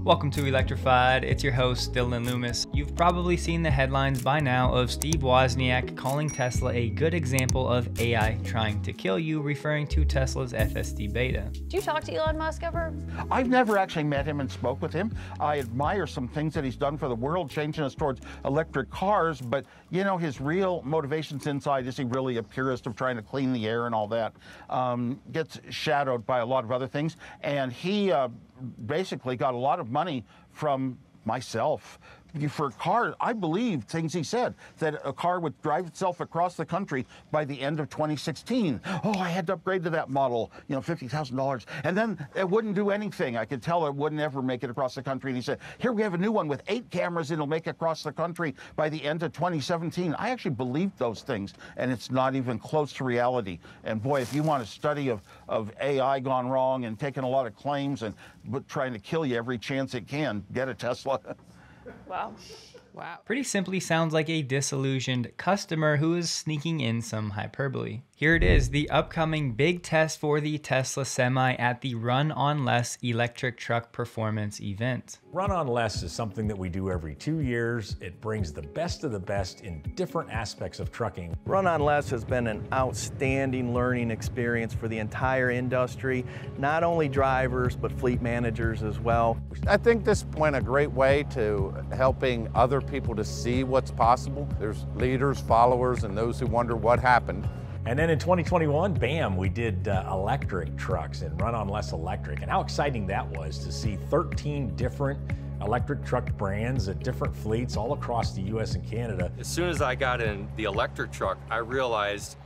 Welcome to Electrified. It's your host, Dylan Loomis. You've probably seen the headlines by now of Steve Wozniak calling Tesla a good example of AI trying to kill you, referring to Tesla's FSD beta. Did you talk to Elon Musk ever? I've never actually met him and spoke with him. I admire some things that he's done for the world, changing us towards electric cars, but you know, his real motivations inside, is he really a purist of trying to clean the air and all that? Gets shadowed by a lot of other things, and he basically got a lot of money from myself for a car. I believe things he said, that a car would drive itself across the country by the end of 2016. Oh, I had to upgrade to that model, you know, $50,000. And then it wouldn't do anything. I could tell it wouldn't ever make it across the country. And he said, here we have a new one with 8 cameras. It'll make it across the country by the end of 2017. I actually believed those things, and it's not even close to reality. And boy, if you want a study of AI gone wrong and taking a lot of claims and trying to kill you every chance it can, get a Tesla. Wow. Wow. Pretty simply sounds like a disillusioned customer who is sneaking in some hyperbole. Here it is, the upcoming big test for the Tesla Semi at the Run on Less electric truck performance event. Run on Less is something that we do every 2 years. It brings the best of the best in different aspects of trucking. Run on Less has been an outstanding learning experience for the entire industry, not only drivers, but fleet managers as well. I think this went a great way to helping other people to see what's possible. There's leaders, followers, and those who wonder what happened. And then in 2021, bam, we did electric trucks and Run on Less electric. And how exciting that was to see 13 different electric truck brands at different fleets all across the US and Canada. As soon as I got in the electric truck, I realized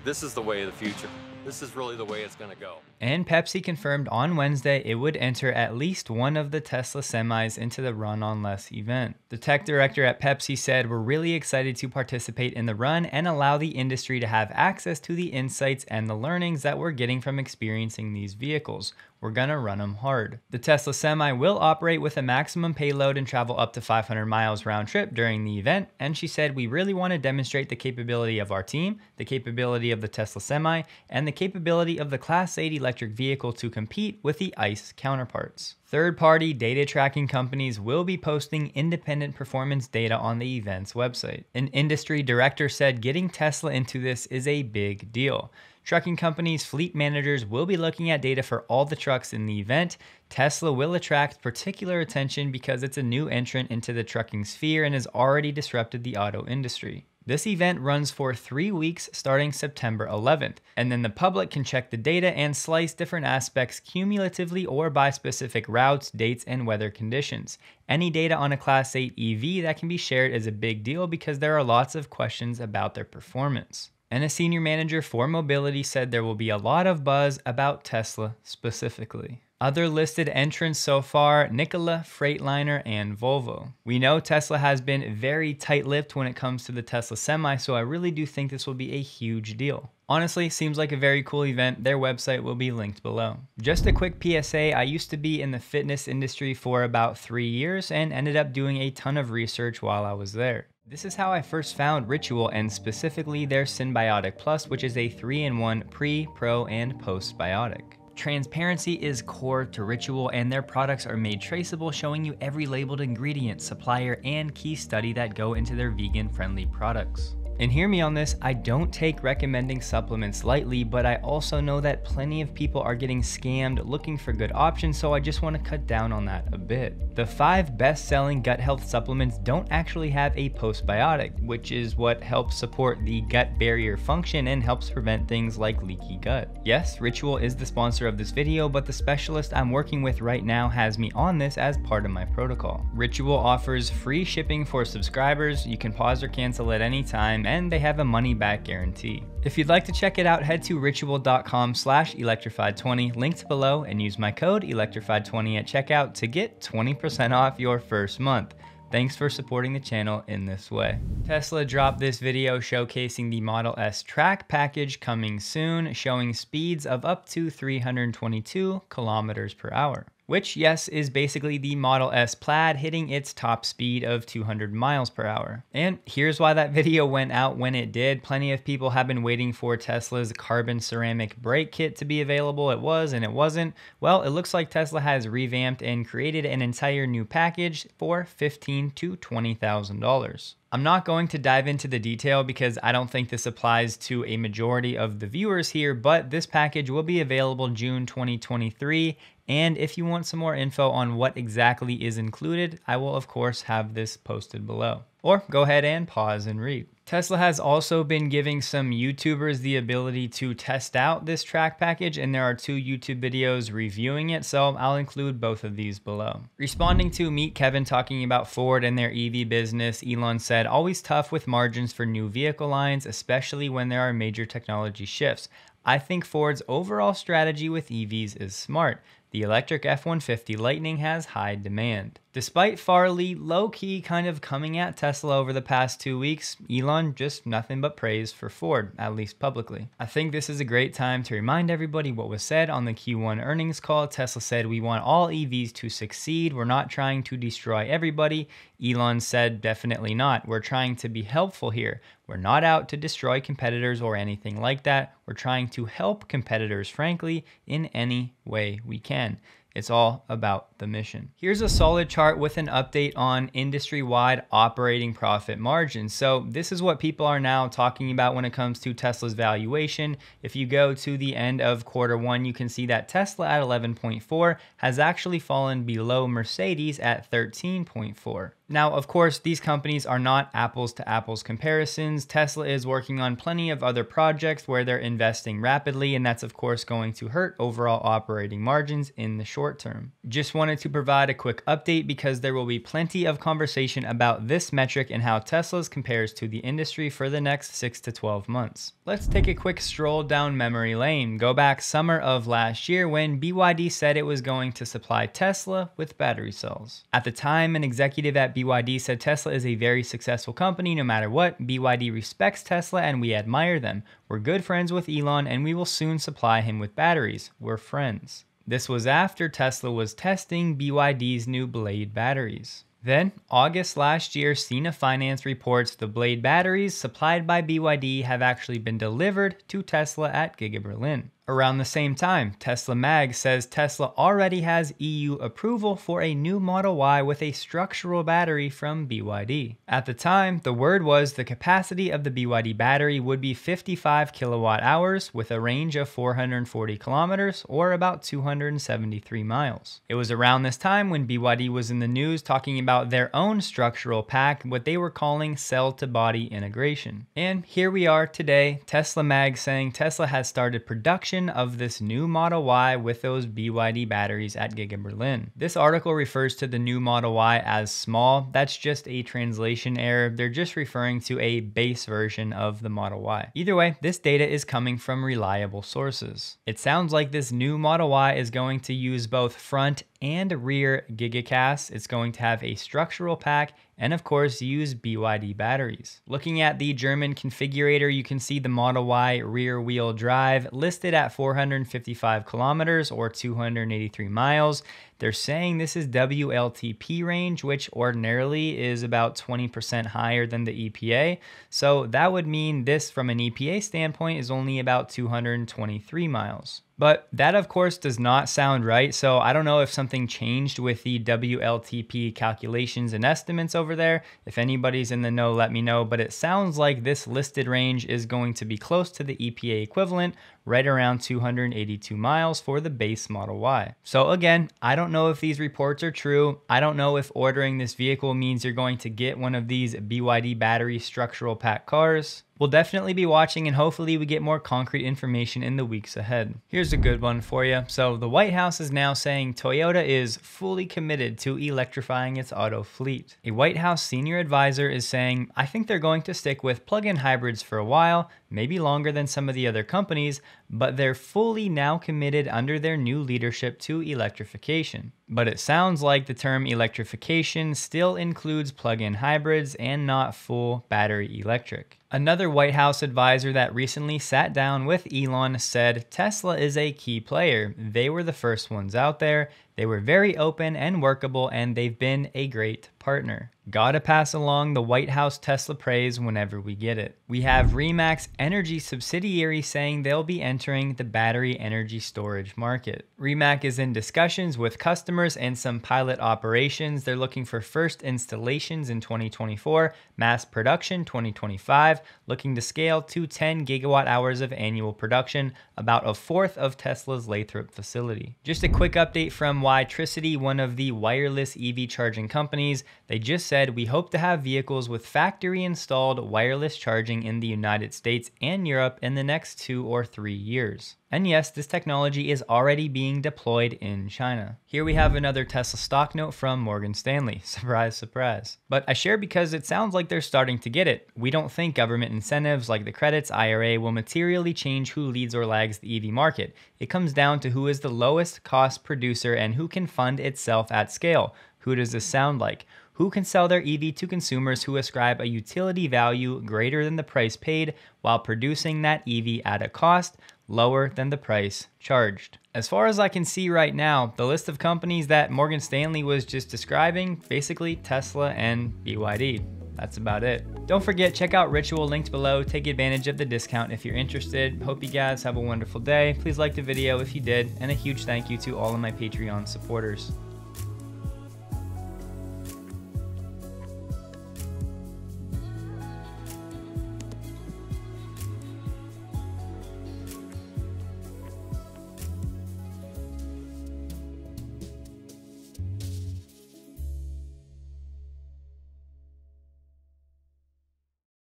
this is the way of the future. This is really the way it's gonna go. And Pepsi confirmed on Wednesday it would enter at least one of the Tesla semis into the Run on Less event. The tech director at Pepsi said, "We're really excited to participate in the run and allow the industry to have access to the insights and the learnings that we're getting from experiencing these vehicles. We're gonna run them hard." The Tesla Semi will operate with a maximum payload and travel up to 500 miles round trip during the event. And she said, "We really want to demonstrate the capability of our team, the capability of the Tesla Semi, and the capability of the Class 8 electric vehicle to compete with the ICE counterparts." Third-party data tracking companies will be posting independent performance data on the event's website. An industry director said getting Tesla into this is a big deal. Trucking companies' fleet managers will be looking at data for all the trucks in the event. Tesla will attract particular attention because it's a new entrant into the trucking sphere and has already disrupted the auto industry. This event runs for 3 weeks starting September 11th, and then the public can check the data and slice different aspects cumulatively or by specific routes, dates, and weather conditions. Any data on a Class 8 EV that can be shared is a big deal because there are lots of questions about their performance. And a senior manager for mobility said there will be a lot of buzz about Tesla specifically. Other listed entrants so far, Nikola, Freightliner, and Volvo. We know Tesla has been very tight-lipped when it comes to the Tesla Semi, so I really do think this will be a huge deal. Honestly, seems like a very cool event. Their website will be linked below. Just a quick PSA, I used to be in the fitness industry for about 3 years and ended up doing a ton of research while I was there. This is how I first found Ritual, and specifically their Synbiotic Plus, which is a 3-in-1 pre, pro, and postbiotic. Transparency is core to Ritual, and their products are made traceable, showing you every labeled ingredient, supplier, and key study that go into their vegan-friendly products. And hear me on this, I don't take recommending supplements lightly, but I also know that plenty of people are getting scammed looking for good options, so I just want to cut down on that a bit. The 5 best-selling gut health supplements don't actually have a postbiotic, which is what helps support the gut barrier function and helps prevent things like leaky gut. Yes, Ritual is the sponsor of this video, but the specialist I'm working with right now has me on this as part of my protocol. Ritual offers free shipping for subscribers, you can pause or cancel at any time, and they have a money-back guarantee. If you'd like to check it out, head to ritual.com/electrified20, linked below, and use my code electrified20 at checkout to get 20% off your first month. Thanks for supporting the channel in this way. Tesla dropped this video showcasing the Model S track package coming soon, showing speeds of up to 322 kilometers per hour. which, yes, is basically the Model S Plaid hitting its top speed of 200 miles per hour. And here's why that video went out when it did. Plenty of people have been waiting for Tesla's carbon ceramic brake kit to be available. It was and it wasn't. Well, it looks like Tesla has revamped and created an entire new package for $15,000 to $20,000. I'm not going to dive into the detail because I don't think this applies to a majority of the viewers here, but this package will be available June 2023. And if you want some more info on what exactly is included, I will of course have this posted below. Or go ahead and pause and read. Tesla has also been giving some YouTubers the ability to test out this track package, and there are 2 YouTube videos reviewing it, so I'll include both of these below. Responding to Meet Kevin talking about Ford and their EV business, Elon said, "Always tough with margins for new vehicle lines, especially when there are major technology shifts. I think Ford's overall strategy with EVs is smart. The electric F-150 Lightning has high demand." Despite Farley low-key kind of coming at Tesla over the past 2 weeks, Elon just nothing but praise for Ford, at least publicly. I think this is a great time to remind everybody what was said on the Q1 earnings call. Tesla said, "We want all EVs to succeed. We're not trying to destroy everybody." Elon said, "Definitely not. We're trying to be helpful here. We're not out to destroy competitors or anything like that. We're trying to help competitors, frankly, in any way we can. It's all about the mission." Here's a solid chart with an update on industry-wide operating profit margins. So this is what people are now talking about when it comes to Tesla's valuation. If you go to the end of Q1, you can see that Tesla at 11.4 has actually fallen below Mercedes at 13.4. Now, of course, these companies are not apples to apples comparisons. Tesla is working on plenty of other projects where they're investing rapidly, and that's of course going to hurt overall operating margins in the short term. Just wanted to provide a quick update because there will be plenty of conversation about this metric and how Tesla's compares to the industry for the next 6 to 12 months. Let's take a quick stroll down memory lane. Go back summer of last year when BYD said it was going to supply Tesla with battery cells. At the time, an executive at BYD said Tesla is a very successful company no matter what. BYD respects Tesla and we admire them. We're good friends with Elon and we will soon supply him with batteries. We're friends. This was after Tesla was testing BYD's new Plaid batteries. Then, August last year, Cena Finance reports the Plaid batteries supplied by BYD have actually been delivered to Tesla at Giga Berlin. Around the same time, Tesla Mag says Tesla already has EU approval for a new Model Y with a structural battery from BYD. At the time, the word was the capacity of the BYD battery would be 55 kilowatt hours with a range of 440 kilometers or about 273 miles. It was around this time when BYD was in the news talking about their own structural pack, what they were calling cell-to-body integration. And here we are today, Tesla Mag saying Tesla has started production of this new Model Y with those BYD batteries at Giga Berlin. This article refers to the new Model Y as small. That's just a translation error. They're just referring to a base version of the Model Y. Either way, this data is coming from reliable sources. It sounds like this new Model Y is going to use both front and rear gigacast. It's going to have a structural pack and of course use BYD batteries. Looking at the German configurator, you can see the Model Y rear wheel drive listed at 455 kilometers or 283 miles. They're saying this is WLTP range, which ordinarily is about 20% higher than the EPA. So that would mean this from an EPA standpoint is only about 223 miles. But that of course does not sound right, so I don't know if something changed with the WLTP calculations and estimates over there. If anybody's in the know, let me know, but it sounds like this listed range is going to be close to the EPA equivalent, right around 282 miles for the base Model Y. So again, I don't know if these reports are true. I don't know if ordering this vehicle means you're going to get one of these BYD battery structural pack cars. We'll definitely be watching and hopefully we get more concrete information in the weeks ahead. Here's a good one for you. So the White House is now saying Toyota is fully committed to electrifying its auto fleet. A White House senior advisor is saying, I think they're going to stick with plug-in hybrids for a while, maybe longer than some of the other companies, but they're fully now committed under their new leadership to electrification. But it sounds like the term electrification still includes plug-in hybrids and not full battery electric. Another White House advisor that recently sat down with Elon said Tesla is a key player. They were the first ones out there. They were very open and workable, and they've been a great partner. Gotta pass along the White House Tesla praise whenever we get it. We have Rimac's energy subsidiary saying they'll be entering the battery energy storage market. Rimac is in discussions with customers and some pilot operations. They're looking for first installations in 2024, mass production 2025, looking to scale to 10 gigawatt hours of annual production, about a fourth of Tesla's Lathrop facility. Just a quick update from WiTricity, one of the wireless EV charging companies. They just said, we hope to have vehicles with factory installed wireless charging in the United States and Europe in the next 2 or 3 years. And yes, this technology is already being deployed in China. Here we have another Tesla stock note from Morgan Stanley. Surprise, surprise. But I share because it sounds like they're starting to get it. We don't think government incentives like the credits IRA will materially change who leads or lags the EV market. It comes down to who is the lowest cost producer and who can fund itself at scale. Who does this sound like? Who can sell their EV to consumers who ascribe a utility value greater than the price paid while producing that EV at a cost lower than the price charged? As far as I can see right now, the list of companies that Morgan Stanley was just describing, basically Tesla and BYD. That's about it. Don't forget, check out Ritual linked below. Take advantage of the discount if you're interested. Hope you guys have a wonderful day. Please like the video if you did, and a huge thank you to all of my Patreon supporters.